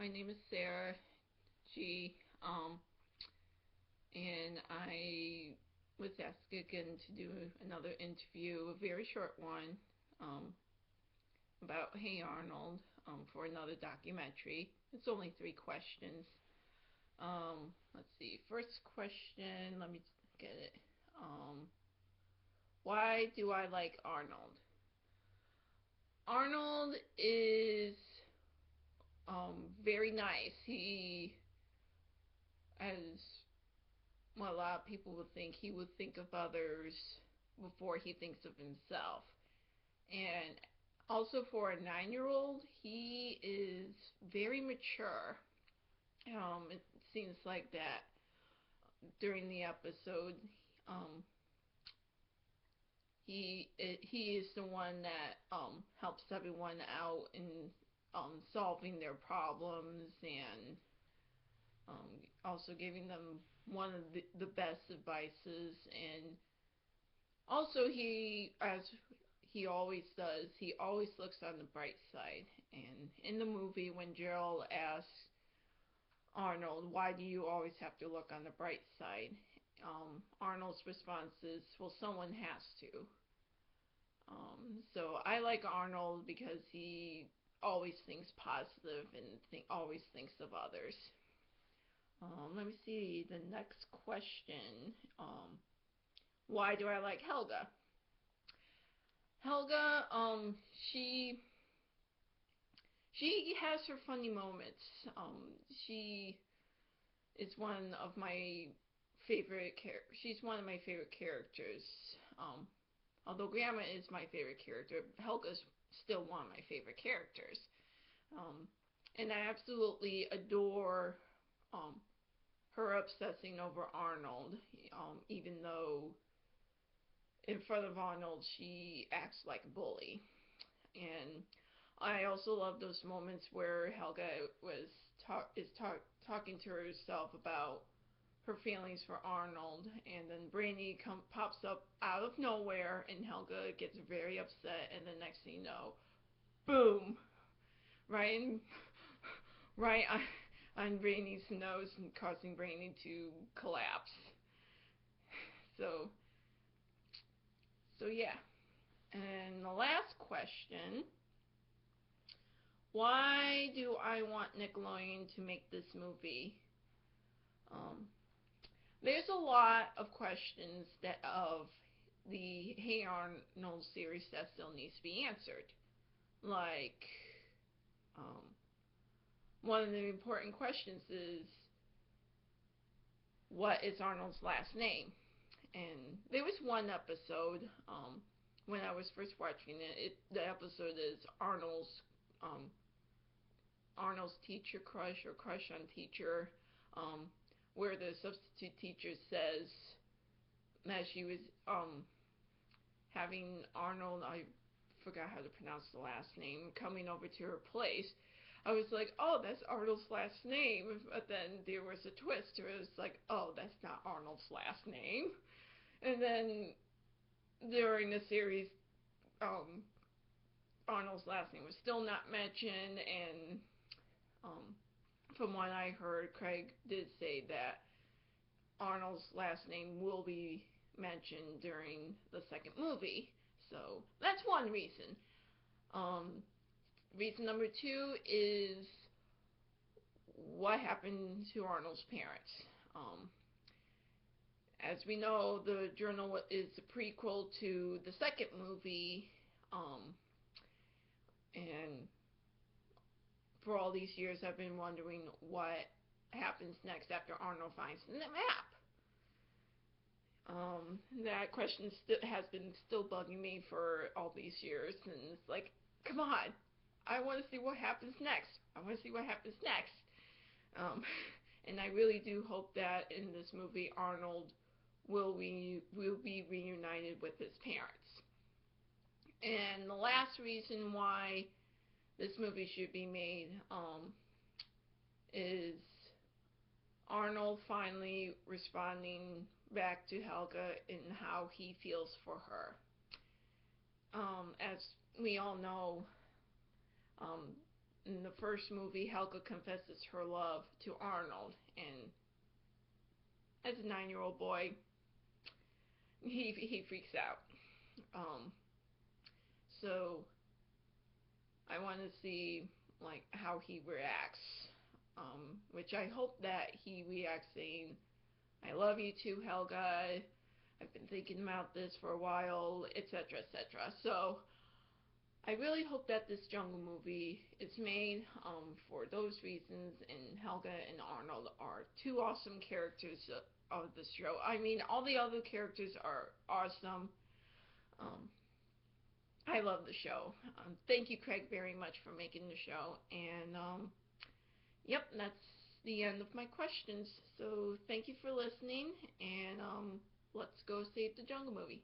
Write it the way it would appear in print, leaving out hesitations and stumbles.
My name is Sarah G. And I was asked again to do another interview, a very short one, um, about Hey Arnold, for another documentary. It's only 3 questions. Let's see. First question, let me get it. Why do I like Arnold? Arnold is very nice. He, as well, a lot of people would think, he would think of others before he thinks of himself. And also for a 9-year-old, he is very mature. It seems like that during the episode. Um, he is the one that helps everyone out in solving their problems and um, also giving them one of the best advices. And also, as he always does, he always looks on the bright side. And in the movie, when Gerald asks Arnold, why do you always have to look on the bright side? Arnold's response is, well, someone has to. So I like Arnold because he always thinks positive and always thinks of others. Let me see the next question. Why do I like Helga? Helga, she has her funny moments. She is one of my she's one of my favorite characters. Although Grandma is my favorite character, Helga's still one of my favorite characters. Um, and I absolutely adore um, her obsessing over Arnold, even though in front of Arnold she acts like a bully. And I also love those moments where Helga is talking to herself about her feelings for Arnold, and then Brainy pops up out of nowhere, and Helga gets very upset, and the next thing you know, boom, right, right on Brainy's nose, and causing Brainy to collapse. So, so yeah. And the last question: why do I want Nickelodeon to make this movie? Um, there's a lot of questions of the Hey Arnold series that still needs to be answered. Like, um, one of the important questions is, what is Arnold's last name? And there was one episode when I was first watching it. The episode is um, Arnold's teacher crush, or crush on teacher, um, where the substitute teacher says that she was having Arnold, I forgot how to pronounce the last name, coming over to her place. I was like, oh, that's Arnold's last name. But then there was a twist. It was like, oh, that's not Arnold's last name. And then during the series, um, Arnold's last name was still not mentioned. And from what I heard, Craig did say that Arnold's last name will be mentioned during the second movie. So that's one reason. Um, Reason number 2 is what happened to Arnold's parents. Um, as we know, the journal is a prequel to the second movie, and for all these years I've been wondering what happens next after Arnold finds the map. That question has been still bugging me for all these years, and it's like, come on, I want to see what happens next. I want to see what happens next. Um, and I really do hope that in this movie, Arnold will be reunited with his parents. And the last reason why this movie should be made is Arnold finally responding back to Helga in how he feels for her. As we all know, um, in the first movie, Helga confesses her love to Arnold, and as a 9-year-old boy, he freaks out. Um, so I want to see like how he reacts, which I hope that he reacts saying, "I love you too, Helga. I've been thinking about this for a while," etc., etc. So I really hope that this Jungle movie is made for those reasons, and Helga and Arnold are two awesome characters of the show. I mean, all the other characters are awesome. Um, I love the show. Thank you, Craig, very much for making the show. And yep, that's the end of my questions. So thank you for listening, and let's go save the Jungle movie.